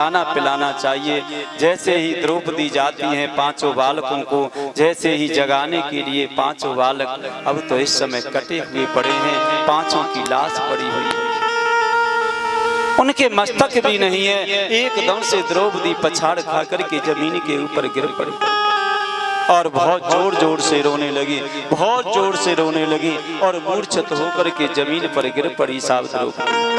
खाना पिलाना चाहिए। जैसे ही द्रौपदी जाती हैं पांचों बालकों को, जैसे ही जगाने के लिए पांचों बालक अब तो इस समय कटे हुए पड़े हैं, पांचों की लाश पड़ी हुई है, उनके मस्तक भी नहीं है। एकदम से द्रौपदी पछाड़ खा करके जमीन के ऊपर गिर पड़ी और बहुत जोर जोर से रोने लगी, बहुत जोर से रोने लगी और मूर्छित होकर के जमीन पर गिर पड़ी। साहब द्रौपदी,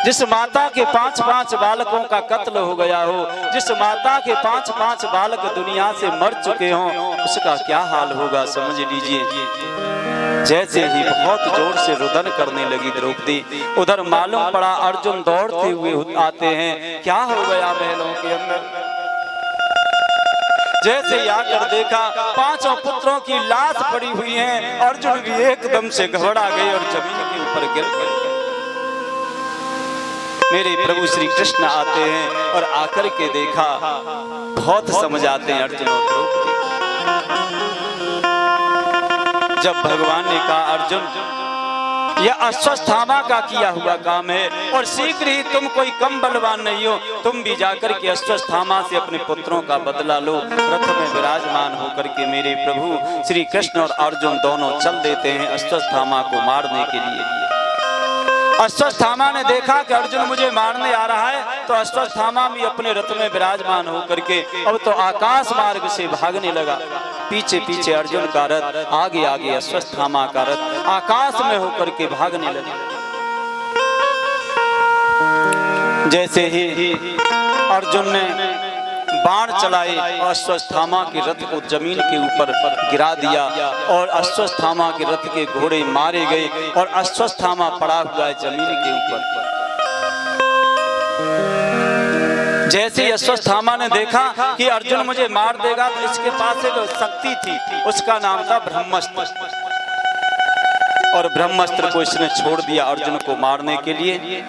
जिस माता के 5-5 बालकों का कत्ल हो गया हो, जिस माता के 5-5 बालक दुनिया से मर चुके हों, उसका क्या हाल होगा समझ लीजिए। जैसे ही बहुत जोर से रुदन करने लगी द्रौपदी, उधर मालूम पड़ा अर्जुन दौड़ते हुए आते हैं। क्या हो गया महलों के अंदर? जैसे ही आकर देखा पांचों पुत्रों की लाश पड़ी हुई है, अर्जुन भी एकदम से घबरा गए और जमीन के ऊपर गिर गए। मेरे प्रभु श्री कृष्ण आते हैं और आकर के देखा, बहुत समझ आते हैं अर्जुन और द्रौपदी। जब भगवान ने कहा अर्जुन यह अश्वत्थामा का किया हुआ काम है और शीघ्र ही तुम कोई कम बलवान नहीं हो, तुम भी जाकर के अश्वत्थामा से अपने पुत्रों का बदला लो। रथ में विराजमान होकर के मेरे प्रभु श्री कृष्ण और अर्जुन दोनों चल देते हैं अश्वत्थामा को मारने के लिए। अश्वत्थामा ने देखा कि अर्जुन मुझे मारने आ रहा है, तो अश्वत्थामा भी अपने रथ में विराजमान होकर के अब तो आकाश मार्ग से भागने लगा। पीछे पीछे अर्जुन का रथ, आगे आगे अश्वत्थामा का रथ आकाश में होकर के भागने लगा। जैसे ही अर्जुन ने बाण चलाए और अश्वत्थामा के रथ को जमीन के ऊपर गिरा दिया और अश्वत्थामा के रथ के घोड़े मारे गए और अश्वत्थामा पड़ा हुआ है जमीन के ऊपर। जैसे ही अश्वत्थामा ने देखा कि अर्जुन मुझे मार देगा, तो इसके पास एक शक्ति थी, उसका नाम था ब्रह्मास्त्र, और ब्रह्मास्त्र को इसने छोड़ दिया अर्जुन को मारने के लिए।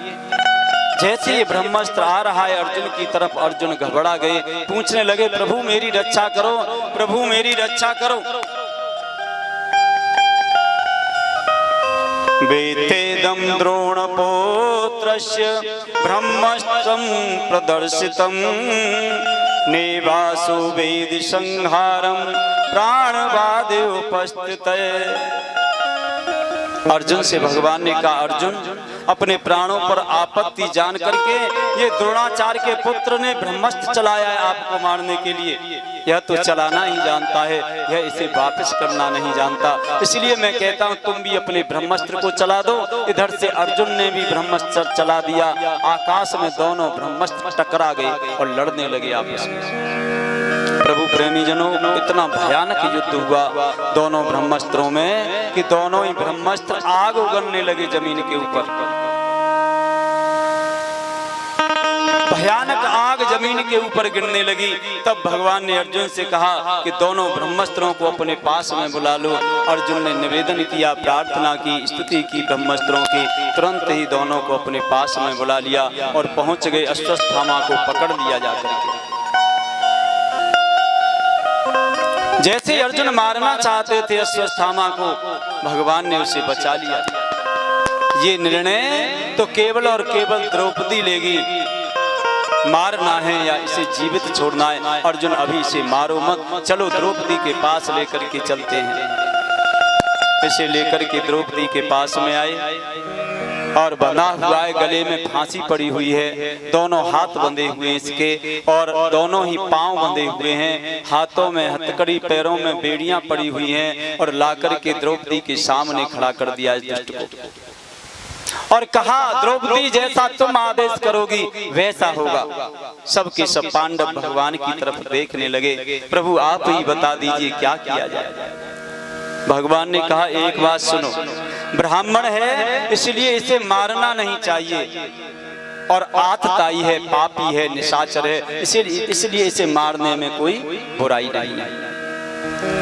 जैसे ये ब्रह्मास्त्र आ रहा है अर्जुन की तरफ, अर्जुन घबरा गए, पूछने लगे प्रभु मेरी रक्षा करो, प्रभु मेरी रक्षा करो। वेतेदं द्रोणपुत्रस्य ब्रह्मास्त्रं प्रदर्शितं नेवासो वेदि संहारं प्राणवादे उपस्थितये। अर्जुन से भगवान ने कहा अर्जुन अपने प्राणों पर आपत्ति जान करके ये द्रोणाचार्य के पुत्र ने ब्रह्मास्त्र चलाया है आपको मारने के लिए। यह तो चलाना ही जानता है, यह इसे वापस करना नहीं जानता। इसलिए मैं कहता हूँ तुम भी अपने ब्रह्मास्त्र को चला दो। इधर से अर्जुन ने भी ब्रह्मास्त्र चला दिया, आकाश में दोनों ब्रह्मास्त्र टकरा गए और लड़ने लगे आपस में। प्रभु प्रेमी जनों, इतना भयानक युद्ध हुआ दोनों ब्रह्मास्त्रों में कि दोनों ही ब्रह्मास्त्र आग उगलने लगे जमीन के ऊपर। भयानक आग जमीन के ऊपर गिरने लगी। तब भगवान ने अर्जुन से कहा कि दोनों ब्रह्मास्त्रों को अपने पास में बुला लो। अर्जुन ने निवेदन किया, प्रार्थना की, स्तुति की ब्रह्मास्त्रों की। तुरंत ही दोनों को अपने पास में बुला लिया और पहुंच गए अश्वत्थामा को पकड़ लिया जाकर के। जैसे अर्जुन मारना चाहते थे अश्वत्थामा को, भगवान ने उसे बचा लिया। ये निर्णय तो केवल और केवल द्रौपदी लेगी, मारना है या इसे जीवित छोड़ना है। अर्जुन अभी इसे मारो मत, चलो द्रौपदी के पास लेकर के चलते हैं। इसे लेकर के द्रौपदी के पास में आए और बंधा हुआ है, गले में फांसी पड़ी हुई है, दोनों हाथ बंधे हुए हैं इसके और दोनों ही पांव बंधे हुए हैं, हाथों में हथकड़ी, पैरों में बेड़ियां पड़ी हुई हैं और लाकर के द्रौपदी के सामने खड़ा कर दिया इस दुष्ट को और कहा द्रौपदी जैसा तुम आदेश करोगी वैसा होगा। सबके सब पांडव भगवान की तरफ देखने लगे। प्रभु आप ही बता दीजिए क्या किया जाए। भगवान ने कहा एक बात सुनो, ब्राह्मण है इसलिए इसे मारना नहीं चाहिए और आतताई है, पापी है, निशाचर है, इसलिए इसे मारने में कोई बुराई नहीं है।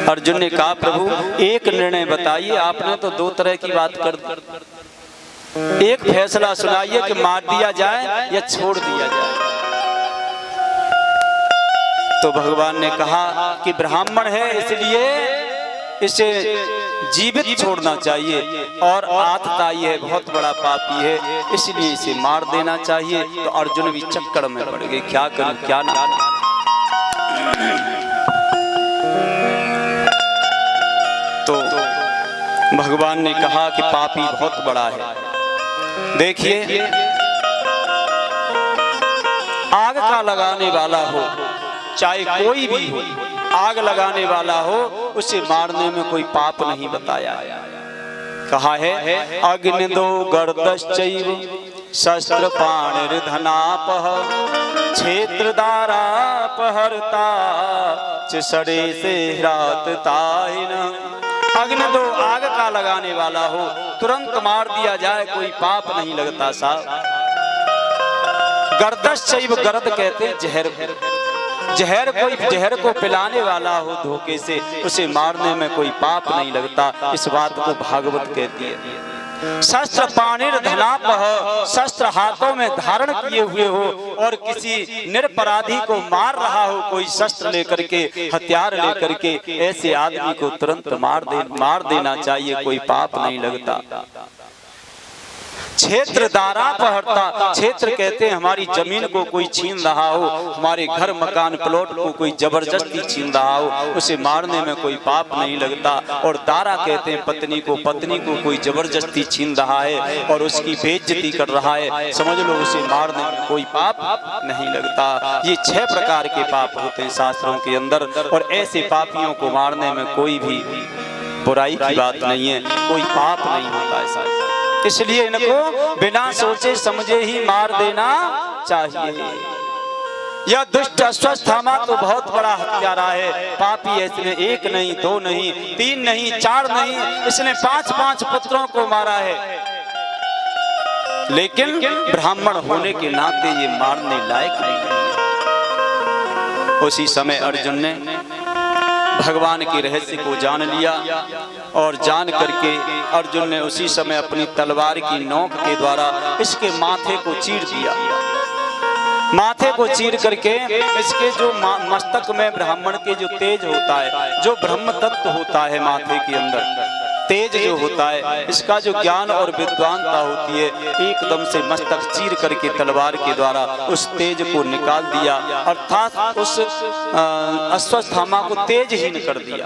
अर्जुन ने कहा प्रभु एक निर्णय बताइए, आपने तो दो तरह की बात कर दी, एक फैसला सुनाइए कि मार दिया जाए या छोड़ दिया जाए। तो भगवान ने कहा कि ब्राह्मण है इसलिए इसे जीवित छोड़ना चाहिए और आतताई है, बहुत बड़ा पापी है, इसलिए इसे मार देना चाहिए। तो अर्जुन भी चक्कर में पड़ गए, क्या करूं क्या ना करूं। तो भगवान ने कहा कि पापी बहुत बड़ा है। देखिए, आग का लगाने वाला हो, चाहे कोई भी हो, आग लगाने वाला हो, उसे मारने में कोई पाप नहीं बताया। कहा है अग्निदो गर्दश्चैव शस्त्र पाणिर्धनापः क्षेत्रदारापहर्ता चिसड़े से रातताइन। अग्नि दो, आग का लगाने वाला हो, तुरंत मार दिया जाए, कोई पाप नहीं लगता साहब। गर्दश्चैव, गरद कहते हैं जहर, जहर कोई जहर को पिलाने वाला हो धोखे से, उसे मारने में कोई पाप नहीं लगता। इस बात को भागवत कहती है। शस्त्र पाणिर्धनापः, शस्त्र हाथों में धारण किए हुए हो और किसी निरपराधी को मार रहा हो, कोई शस्त्र लेकर के, हथियार लेकर के, ऐसे आदमी को तुरंत मार देना चाहिए, कोई पाप नहीं लगता। क्षेत्र दारापहर्ता, क्षेत्र कहते हैं हमारी जमीन को कोई छीन रहा हो, हमारे घर मकान प्लॉट को कोई जबरदस्ती छीन रहा हो, उसे मारने में कोई पाप नहीं लगता। और दारा कहते हैं पत्नी को कोई जबरदस्ती छीन रहा है और उसकी बेइज्जती कर रहा है, समझ लो उसे मारने में कोई पाप नहीं लगता। ये 6 प्रकार के पाप होते हैं शास्त्रों के अंदर, और ऐसे पापियों को मारने में कोई भी बुराई की बात नहीं है, कोई पाप नहीं होता ऐसा। इसलिए इनको बिना सोचे समझे ही मार देना चाहिए। यह दुष्ट अश्वत्थामा तो बहुत बड़ा हत्यारा है, पापी है। इसने 1 नहीं, 2 नहीं, 3 नहीं, 4 नहीं, इसने 5-5 पुत्रों को मारा है। लेकिन ब्राह्मण होने के नाते ये मारने लायक नहीं है। उसी समय अर्जुन ने भगवान के रहस्य को जान लिया और जान करके अर्जुन ने उसी समय अपनी तलवार की नोक के द्वारा इसके माथे को चीर दिया। माथे को चीर करके इसके जो मस्तक में ब्राह्मण के जो तेज होता है, जो ब्रह्म तत्व होता है, माथे के अंदर तेज जो होता है, इसका जो ज्ञान और विद्वानता होती है, एकदम से मस्तक चीर करके तलवार के द्वारा उस तेज को निकाल दिया, अर्थात उस अश्वत्थामा को तेजहीन कर दिया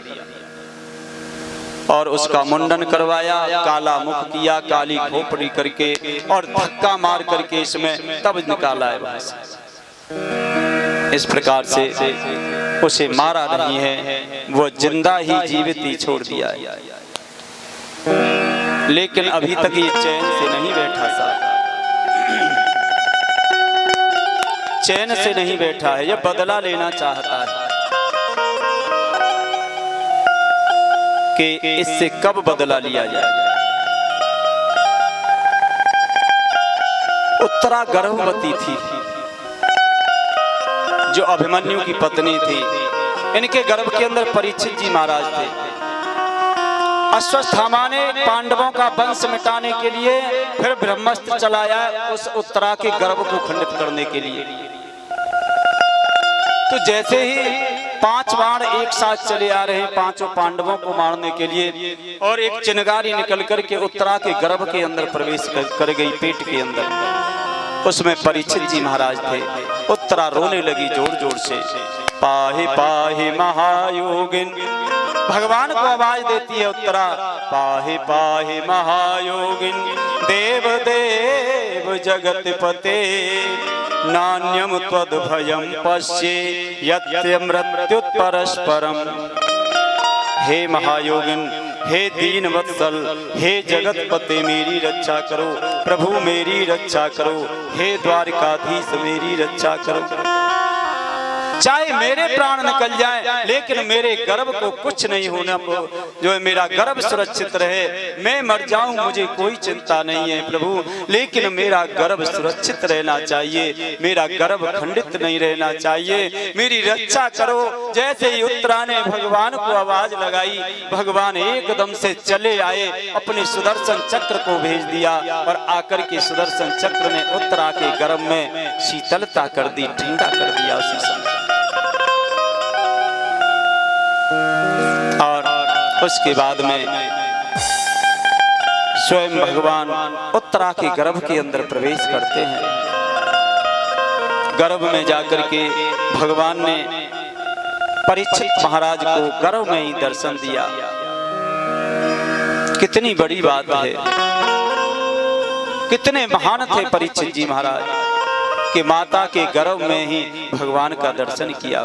और उसका मुंडन करवाया, काला मुख किया, काली खोपड़ी करके और धक्का मार करके इसमें तब निकाला है वहां से। इस प्रकार से उसे मारा नहीं है, वो जिंदा ही जीवित ही छोड़ दिया है। लेकिन अभी तक ये चैन से नहीं बैठा साहब, चैन से नहीं बैठा है, ये बदला लेना चाहता है कि इससे कब बदला लिया जाए। उत्तरा गर्भवती थी, जो अभिमन्यु की पत्नी थी। इनके गर्भ के अंदर परीक्षित जी महाराज थे। अश्वत्थामा ने पांडवों का वंश मिटाने के लिए फिर ब्रह्मास्त्र चलाया उस उत्तरा के गर्भ को खंडित करने के लिए। तो जैसे ही 5 बाण एक साथ चले आ रहे हैं पांचों पांडवों को मारने के लिए, और एक चिनगारी निकल करके उत्तरा के गर्भ के अंदर प्रवेश कर गई, पेट के अंदर। उसमें परीक्षित जी महाराज थे। उत्तरा रोने लगी जोर जोर से, पाहि पाहि महायोगिन। भगवान को आवाज देती है उत्तरा, पाहि पाहि महायोगिन देव देव जगतपते नान्यम त्वद्भयं पश्ये यत्य मृत्युत्परस्परम। हे महायोगिन, हे दीन वत्सल, हे जगतपते मेरी रक्षा करो, प्रभु मेरी रक्षा करो, हे द्वारकाधीश मेरी रक्षा करो। चाहे मेरे प्राण निकल जाए, लेकिन मेरे गर्भ को कुछ नहीं होना, जो है मेरा गर्भ सुरक्षित रहे। मैं मर जाऊं मुझे कोई चिंता नहीं है प्रभु, लेकिन मेरा गर्भ सुरक्षित रहना चाहिए, मेरा गर्भ खंडित नहीं रहना चाहिए, मेरी रक्षा करो। जैसे ही उत्तरा ने भगवान को आवाज लगाई, भगवान एकदम से चले आए, अपने सुदर्शन चक्र को भेज दिया और आकर के सुदर्शन चक्र ने उत्तरा के गर्भ में शीतलता कर दी, ठंडा कर दिया उसी समय। और उसके बाद में स्वयं भगवान उत्तरा के गर्भ के अंदर प्रवेश करते हैं। गर्भ में जाकर के भगवान ने परीक्षित महाराज को गर्भ में ही दर्शन दिया। कितनी बड़ी बात है, कितने महान थे परीक्षित जी महाराज कि माता के गर्भ में ही भगवान का दर्शन किया।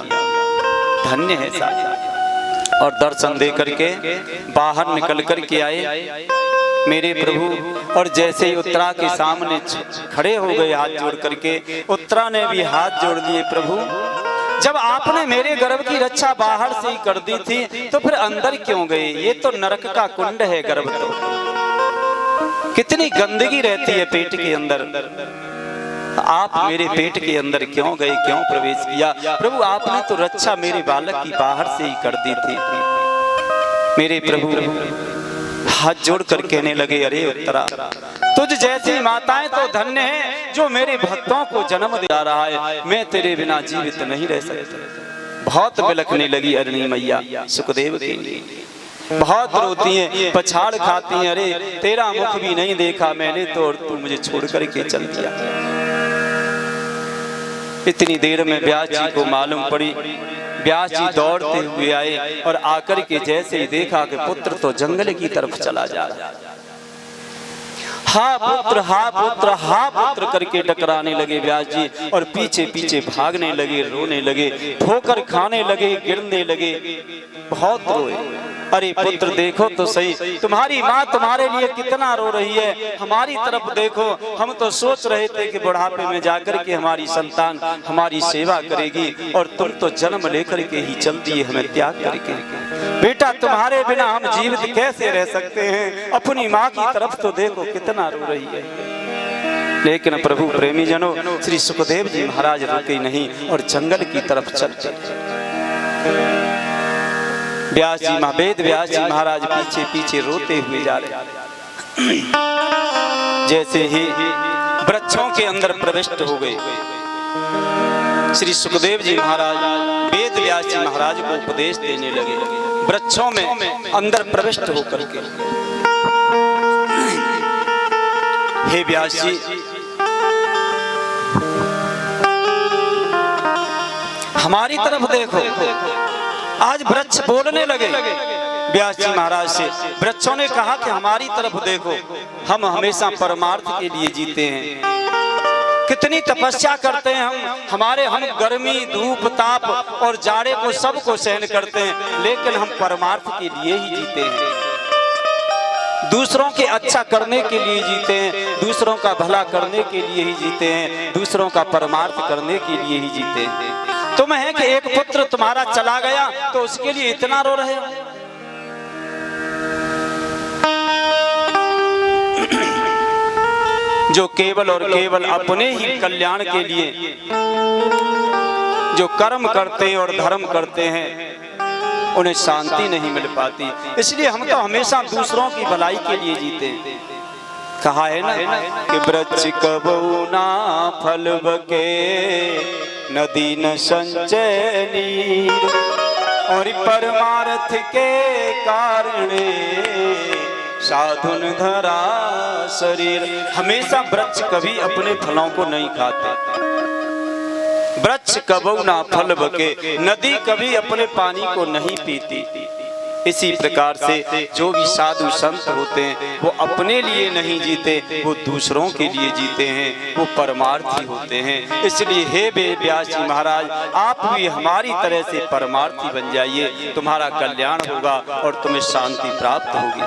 धन्य है साहब। और दर्शन दे करके बाहर निकल कर के आए मेरे प्रभु, और जैसे ही उत्तरा के सामने खड़े हो गए हाथ जोड़ करके, उत्तरा ने भी हाथ जोड़ दिए। प्रभु, जब आपने मेरे गर्भ की रक्षा बाहर से ही कर दी थी तो फिर अंदर क्यों गए? ये तो नरक का कुंड है गर्भ, तो कितनी गंदगी रहती है पेट के अंदर। आप मेरे पेट के अंदर क्यों गए, क्यों प्रवेश किया? प्रभु, आपने तो रक्षा मेरे बालक की बाहर से ही कर दी थी। मेरे प्रभु हाथ जोड़ कर कहने लगे, अरे उत्तरा, तुझ जैसी माताएं तो धन्य हैं जो मेरे भक्तों को जन्म दे रहा है। मैं तेरे बिना जीवित नहीं रह सकती। बहुत बिलखने लगी अरणी मैया सुखदेव के लिए, बहुत रोती हैं, पछाड़ खाती हैं। अरे तेरा मुख भी नहीं देखा मैंने तो, और तू मुझे छोड़ करके चल दिया। इतनी देर में व्यास जी को मालूम पड़ी। व्यास जी दौड़ते हुए आए और आकर के जैसे ही देखा कि पुत्र तो जंगल की तरफ चला जा रहा है। हा पुत्र, हा पुत्र, हा पुत्र करके टकराने लगे व्यास जी, और पीछे पीछे भागने लगे, रोने लगे, ठोकर खाने लगे, गिरने लगे, बहुत रोए। अरे पुत्र देखो तो सही, तुम्हारी माँ तुम्हारे लिए कितना रो रही है, हमारी तरफ देखो। हम तो सोच रहे थे कि बुढ़ापे में जाकर के हमारी संतान हमारी सेवा करेगी, और तुम तो जन्म लेकर के ही चल दिए हमें त्याग करके। बेटा, तुम्हारे बिना हम जीवित कैसे रह सकते हैं? अपनी माँ की तरफ तो देखो कितना रो रही है। लेकिन प्रभु प्रेमी जनों, श्री सुखदेव जी महाराज रुके नहीं और जंगल की तरफ चलते। व्यास जी वेद व्यास जी महाराज पीछे पीछे रोते हुए जा रहे। जैसे ही वृक्षों के अंदर प्रविष्ट हो गए, श्री सुखदेव जी महाराज वेद व्यास जी महाराज को उपदेश देने लगे। वृक्षों में अंदर प्रविष्ट होकर के, हे व्यास जी, हमारी तरफ देखो। आज वृक्ष बोलने लगे व्यास जी महाराज से। वृक्षों ने कहा कि हमारी तरफ देखो, हम हमेशा परमार्थ के लिए जीते हैं। कितनी तपस्या करते हैं हम गर्मी, धूप, ताप और जाड़े को सबको सहन करते हैं, लेकिन हम परमार्थ के लिए ही जीते हैं। दूसरों के अच्छा करने के लिए जीते हैं, दूसरों का भला करने के लिए ही जीते हैं, दूसरों का परमार्थ करने के लिए ही जीते हैं। तुम है कि एक पुत्र तुम्हारा चला गया तो उसके लिए इतना रो रहे हो। जो केवल और केवल अपने ही कल्याण के लिए जो कर्म करते हैं और धर्म करते हैं, उन्हें शांति नहीं मिल पाती। इसलिए हम तो हमेशा दूसरों की भलाई के लिए जीते हैं। कहा है ना कि वृक्ष कबहु ना फल बके, नदी न संचय नीर, और परमार्थ के कारण साधुन धरा शरीर। हमेशा वृक्ष कभी अपने फलों को नहीं खाते। वृक्ष कबहु ना फल बके, नदी कभी अपने पानी को नहीं पीती। इसी प्रकार से जो भी साधु संत होते हैं वो अपने लिए नहीं जीते, वो दूसरों के लिए जीते हैं, वो परमार्थी होते हैं। इसलिए हे व्यास जी महाराज, आप भी हमारी तरह से परमार्थी बन जाइए, तुम्हारा कल्याण होगा और तुम्हें शांति प्राप्त होगी।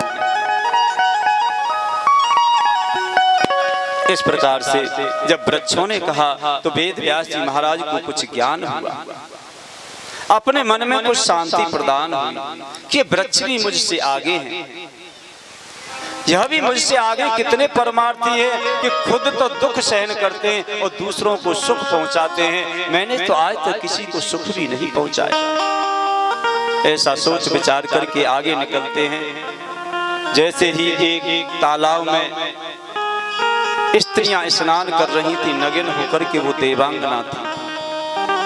इस प्रकार से जब वृक्षों ने कहा तो वेद व्यास जी महाराज को कुछ ज्ञान हुआ, अपने मन में कुछ शांति प्रदान हुई कि वृक्ष भी मुझसे आगे हैं, यह भी मुझसे आगे कितने परमार्थी है कि खुद तो दुख सहन करते हैं और दूसरों को सुख पहुंचाते हैं। मैंने तो आज तक किसी को सुख भी नहीं पहुंचाया। ऐसा सोच विचार करके आगे निकलते हैं। जैसे ही एक तालाब में स्त्रियां स्नान कर रही थी, नग्न होकर के, वो देवांगना थी।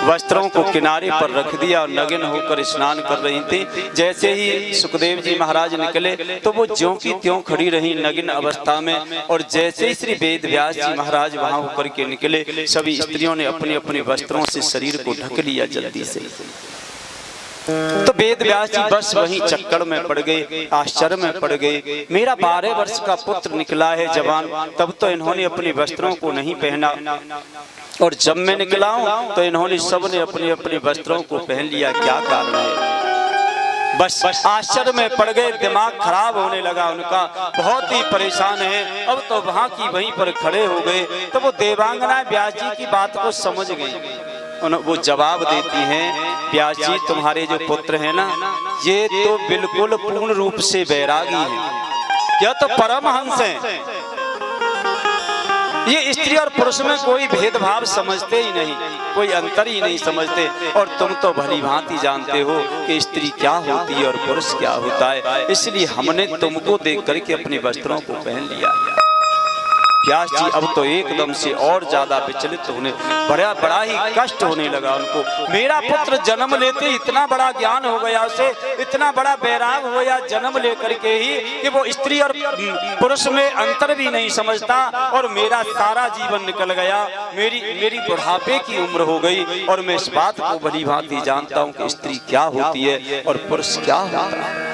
वस्त्रों को किनारे पर रख दिया और नग्न होकर स्नान कर रही थी। जैसे ही सुखदेव जी महाराज निकले तो वो ज्यों की त्यों खड़ी रही नग्न अवस्था में। और जैसे ही श्री वेद व्यास जी महाराज वहां होकर के निकले, सभी स्त्रियों ने अपने अपने वस्त्रों से शरीर को ढक लिया जल्दी से। तो वेद व्यास जी बस वहीं चक्कर में पड़ गए, आश्चर्य में पड़ गए। मेरा 12 वर्ष का पुत्र निकला है जवान, तब तो इन्होंने अपने वस्त्रों को नहीं पहना, और जब मैं निकला हूं तो इन्होंने सबने अपने अपने वस्त्रों को पहन लिया, क्या कारण है? बस आश्चर्य में पड़ गए, दिमाग खराब होने लगा उनका, बहुत ही परेशान है। अब तो वहां की वहीं पर खड़े हो गए। तो वो देवांगना व्यास जी की बात को समझ गई। वो जवाब देती हैं, व्यास जी तुम्हारे जो पुत्र है ना, ये तो बिल्कुल पूर्ण रूप से बैरागी है, यह तो परमहंस है। ये स्त्री और पुरुष में कोई भेदभाव समझते ही नहीं, कोई अंतर ही नहीं समझते। और तुम तो भली भांति जानते हो कि स्त्री क्या होती है और पुरुष क्या होता है, इसलिए हमने तुमको देख करके अपने वस्त्रों को पहन लिया। व्यास जी अब तो एकदम से और ज्यादा विचलित होने, बड़ा ही कष्ट होने लगा उनको। मेरा पुत्र जन्म लेते इतना बड़ा ज्ञान हो गया उसे, इतना बड़ा बैराग हो गया जन्म लेकर के ही कि वो स्त्री और पुरुष में अंतर भी नहीं समझता, और मेरा सारा जीवन निकल गया, मेरी बुढ़ापे की उम्र हो गई, और मैं इस बात को भली भांति जानता हूँ कि स्त्री क्या होती है और पुरुष क्या होता है।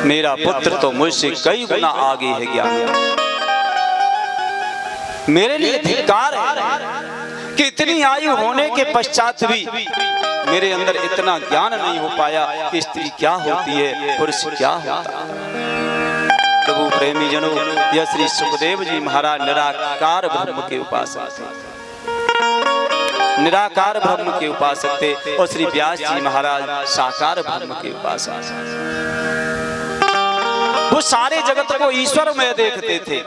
मेरा पुत्र तो मुझसे कई गुना आगे है ज्ञान। मेरे लिए धिक्कार है कि इतनी आयु होने के पश्चात भी मेरे अंदर इतना ज्ञान नहीं हो पाया कि स्त्री क्या होती है, पुरुष क्या होता है। प्रभु प्रेमी जनों, यह श्री सुखदेव जी महाराज निराकार ब्रह्म के उपासक थे, निराकार ब्रह्म के उपासक थे, और श्री व्यास जी महाराज साकार ब्रह्म के उपासक। वो सारे जगत को ईश्वर में देखते थे।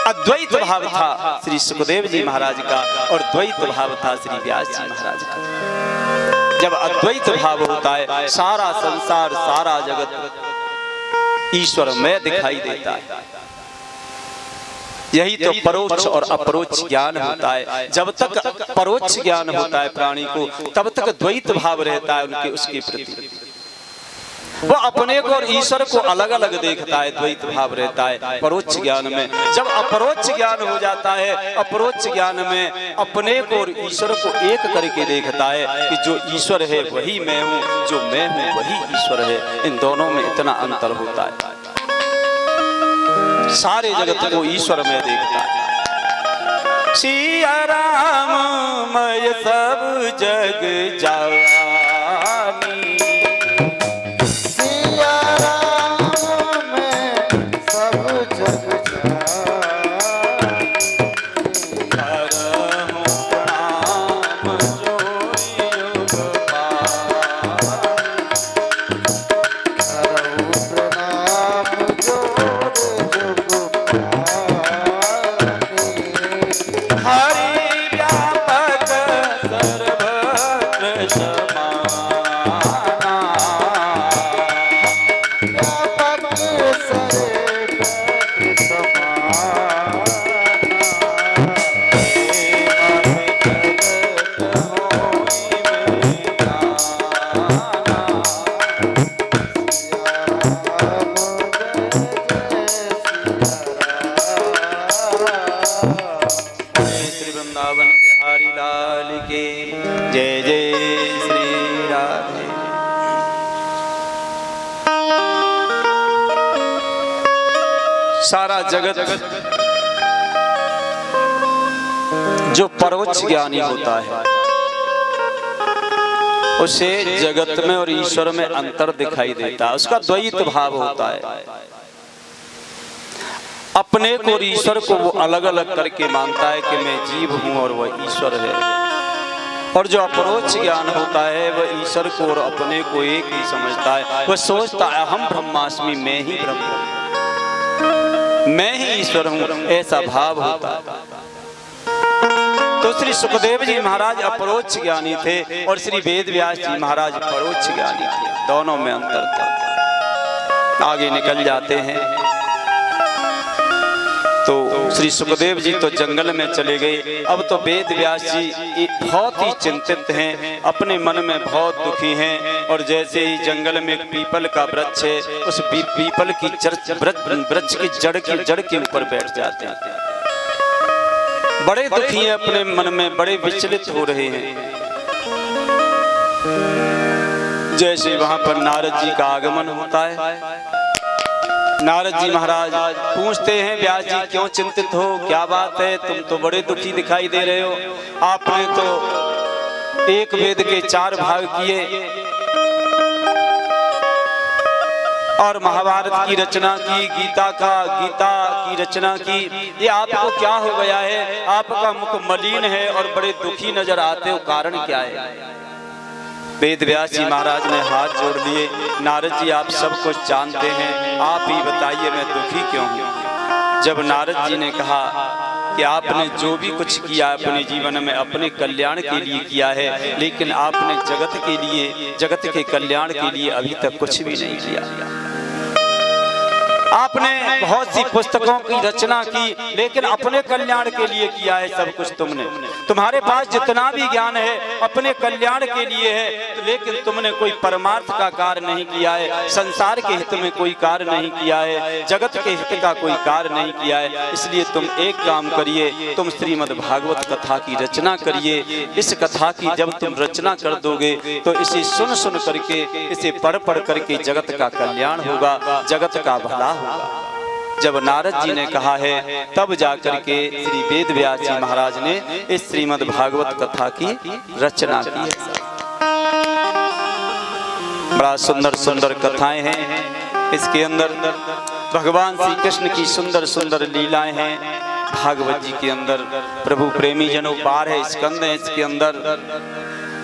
अद्वैत भाव था श्री सुखदेव जी महाराज का, और द्वैत भाव था श्री व्यास जी महाराज का। जब अद्वैत भाव होता है, सारा संसार सारा जगत ईश्वर में दिखाई देता है। यही तो परोक्ष और अपरोक्ष ज्ञान होता है। जब तक परोक्ष ज्ञान होता है प्राणी को, तब तक द्वैत भाव रहता है उनके उसके प्रति। वो अपने को और ईश्वर को अलग अलग देखता है, द्वैत भाव रहता है परोक्ष ज्ञान में। जब अपरोक्ष ज्ञान हो जाता है, अपरोक्ष ज्ञान में अपने को और ईश्वर को एक करके देखता है कि जो ईश्वर है वही मैं हूँ, जो मैं हूँ वही ईश्वर है। इन दोनों में इतना अंतर होता है। सारे जगत को ईश्वर में देखता है। सिया राम मैं सब जग जानी, सारा जगत जो परोक्ष ज्ञानी होता है उसे जगत में और ईश्वर में अंतर दिखाई देता है, उसका द्वैत भाव होता है। अपने को और ईश्वर को वो अलग अलग करके मानता है कि मैं जीव हूं और वह ईश्वर है। और जो अपरोक्ष ज्ञान होता है वह ईश्वर को और अपने को एक ही समझता है। वह सोचता है अहम ब्रह्मास्मि, मैं ही ब्रह्म हूं, मैं ही ईश्वर हूं, ऐसा भाव होता है। तो श्री सुखदेव जी महाराज अपरोक्ष ज्ञानी थे और श्री वेद व्यास जी महाराज परोक्ष ज्ञानी थे, दोनों में अंतर था। आगे निकल जाते हैं तो श्री सुखदेव जी तो जंगल में चले गए। अब तो वेद व्यास जी बहुत ही चिंतित हैं, अपने मन में बहुत दुखी हैं। और जैसे ही जंगल में एक पीपल का वृक्ष है, उस पीपल की वृक्ष की जड़ के ऊपर बैठ जाते हैं। बड़े दुखी हैं, अपने मन में बड़े विचलित हो रहे हैं। जैसे वहां पर नारद जी का आगमन होता है, नारद जी महाराज पूछते हैं, व्यास जी क्यों चिंतित हो, क्या बात है, तुम तो बड़े दुखी दिखाई दे रहे हो। आपने तो एक वेद के 4 भाग किए और महाभारत की रचना की, गीता की रचना की, ये आपको क्या हो गया है, आपका मुख मलिन है और बड़े दुखी नजर आते हो, कारण क्या है। वेद व्यास जी महाराज ने हाथ जोड़ लिए, नारद जी आप सब कुछ जानते हैं, आप ही बताइए मैं दुखी क्यों हूँ। जब नारद जी ने कहा कि आपने जो भी कुछ किया अपने जीवन में अपने कल्याण के लिए किया है, लेकिन आपने जगत के कल्याण के लिए अभी तक कुछ भी नहीं किया। आपने बहुत सी पुस्तकों की रचना की, लेकिन अपने कल्याण के लिए किया है सब कुछ तुमने। तुम्हारे पास जितना भी ज्ञान है अपने कल्याण के लिए है, लेकिन तुमने कोई परमार्थ का कार्य नहीं किया है, संसार के हित में कोई कार्य नहीं किया है, जगत के हित का कोई कार्य नहीं किया है। इसलिए तुम एक काम करिए, तुम श्रीमद् भागवत कथा की रचना करिए। इस कथा की जब तुम रचना कर दोगे तो इसे सुन सुन करके, इसे पढ़ करके जगत का कल्याण होगा, जगत का भला होगा। जब नारद जी ने कहा है, तब जाकर के श्री वेद व्यास जी महाराज ने इस श्रीमद् भागवत कथा की रचना की है। बड़ा सुंदर सुंदर कथाएं हैं इसके अंदर, भगवान श्री कृष्ण की सुंदर सुंदर लीलाएं हैं भागवत जी के अंदर। प्रभु प्रेमी जनों 12 स्कंद हैं इसके अंदर,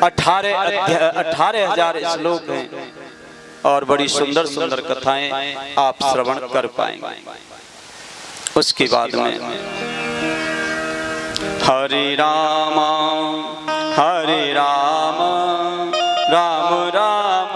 18,000 श्लोक हैं और बड़ी सुंदर सुंदर कथाएं आप श्रवण कर पाएंगे। उसके बाद में हरे राम राम राम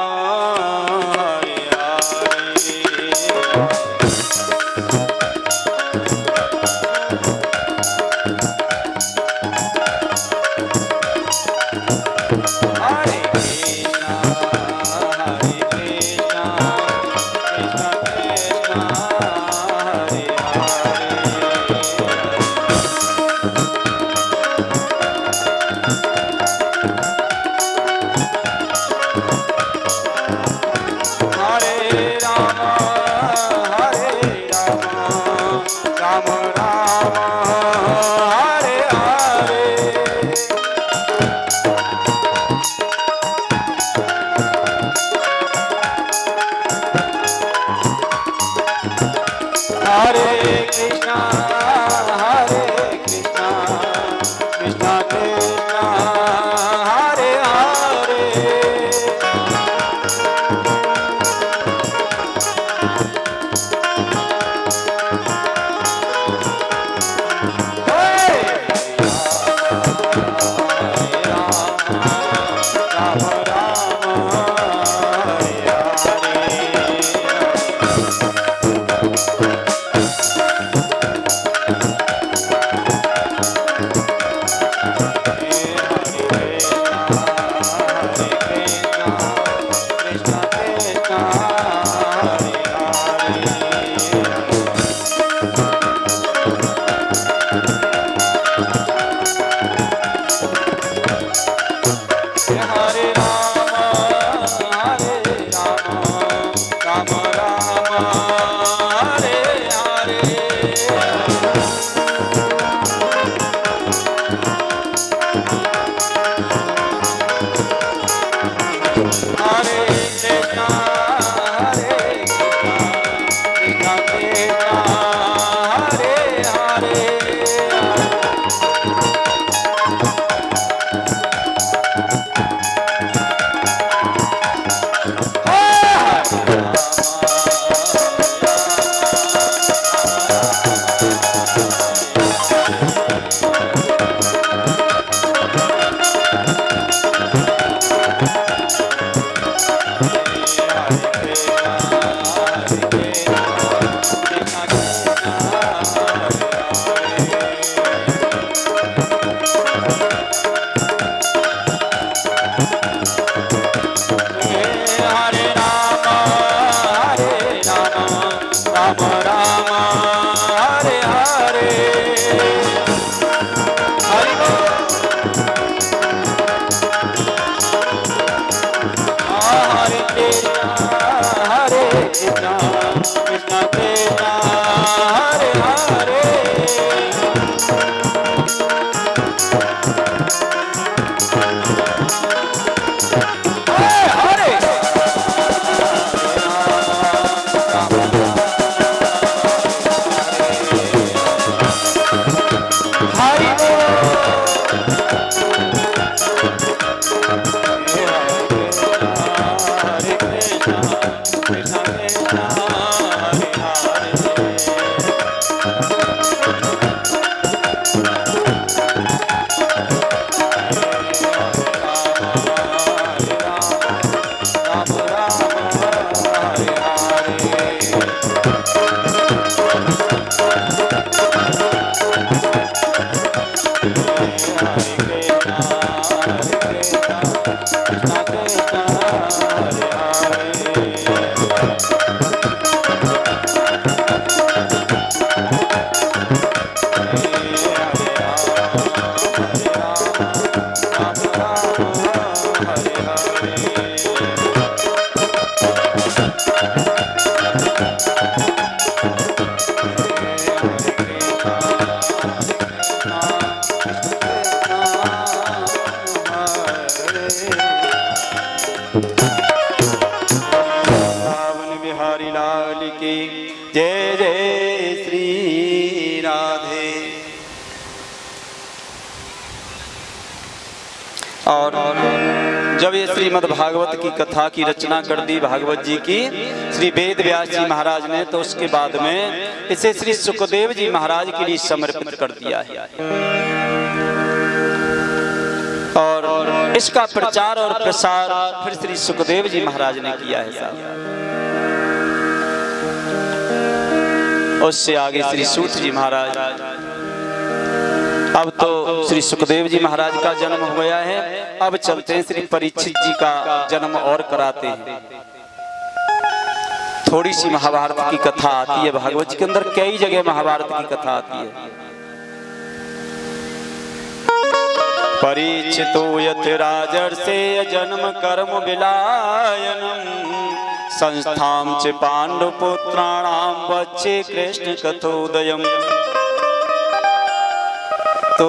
हरे जय जय श्री राधे। और जब ये श्रीमद् भागवत की कथा की रचना कर दी भागवत जी की श्री वेद व्यास जी महाराज ने, तो उसके बाद में इसे श्री सुखदेव जी महाराज के लिए समर्पित कर दिया है। और इसका प्रचार और प्रसार फिर श्री सुखदेव जी महाराज ने किया है साहब। उससे आगे श्री सूत जी महाराज, अब तो श्री सुखदेव जी महाराज का जन्म हो गया है, अब चलते हैं श्री परीक्षित जी का जन्म और कराते हैं। थोड़ी सी महाभारत की कथा आती है भागवत के अंदर, कई जगह महाभारत की कथा आती है। परीक्षितो यथ राजर्षे जन्म कर्म विलायनम संस्थाम च पांडुपुत्राणाम वच्चे कृष्ण कथोदयम। तो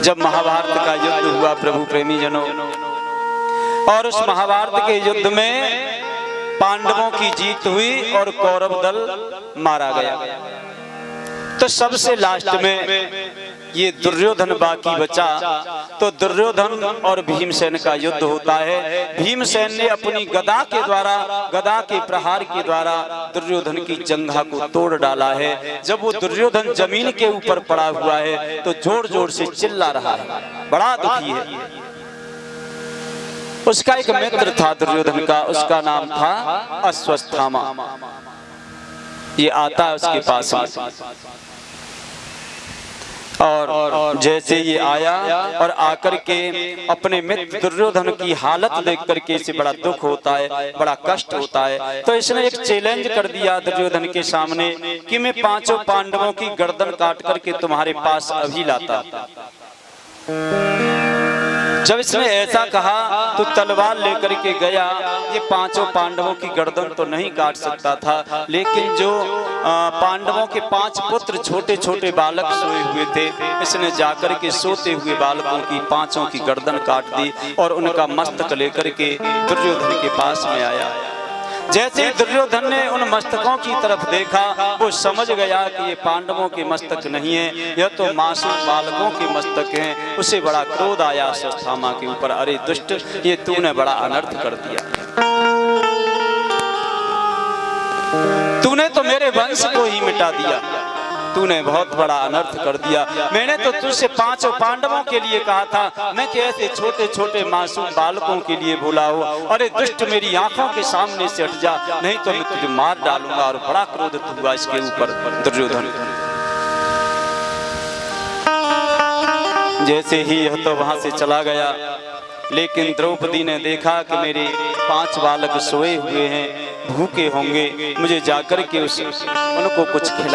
जब महाभारत का युद्ध हुआ प्रभु प्रेमी जनों, और उस महाभारत के युद्ध में पांडवों की जीत हुई और कौरव दल मारा गया, तो सबसे लास्ट में ये दुर्योधन बाकी बचा। तो दुर्योधन और भीमसेन का युद्ध होता है। भीमसेन ने अपनी गदा के द्वारा, गदा के प्रहार के द्वारा दुर्योधन की जंघा को तोड़ डाला है। जब वो दुर्योधन जमीन के ऊपर पड़ा हुआ है तो जोर जोर से चिल्ला रहा है, बड़ा दुखी है। उसका एक मित्र था दुर्योधन का, उसका नाम था अश्वत्थामा। ये आता है उसके पास और जैसे ये आया और आकर के अपने मित्र दुर्योधन की हालत देख करके इसे बड़ा दुख होता है, बड़ा कष्ट होता है। तो इसने एक चैलेंज कर दिया दुर्योधन के सामने कि मैं पांचों पांडवों की गर्दन काट करके तुम्हारे पास अभी लाता। जब इसने ऐसा कहा तो तलवार लेकर के गया। ये पांचों पांडवों की गर्दन तो नहीं काट सकता था, लेकिन जो पांडवों के 5 पुत्र छोटे छोटे बालक सोए हुए थे, इसने जाकर के सोते हुए बालकों की 5 की गर्दन काट दी और उनका मस्तक लेकर के दुर्योधन के पास में आया। जैसे दुर्योधन ने उन मस्तकों की तरफ देखा, वो समझ गया कि ये पांडवों के मस्तक नहीं है, यह तो मासूम बालकों के मस्तक हैं। उसे बड़ा क्रोध आया अश्वत्थामा के ऊपर, अरे दुष्ट, ये तूने बड़ा अनर्थ कर दिया, तूने तो मेरे वंश को ही मिटा दिया, तूने बहुत बड़ा अनर्थ कर दिया। मैंने तो तुझसे 5 पांडवों के लिए कहा था, मैं कैसे छोटे छोटे मासूम बालकों के लिए बोला हो। अरे दुष्ट, मेरी आंखों के सामने से हट जा, नहीं तो मैं तुझे मार डालूंगा। और बड़ा क्रोधित हुआ इसके ऊपर दुर्योधन। जैसे ही यह तो वहां से चला गया, लेकिन द्रौपदी ने देखा कि मेरे 5 बालक सोए हुए हैं, भूखे होंगे, मुझे जाकर के उनको कुछ खिला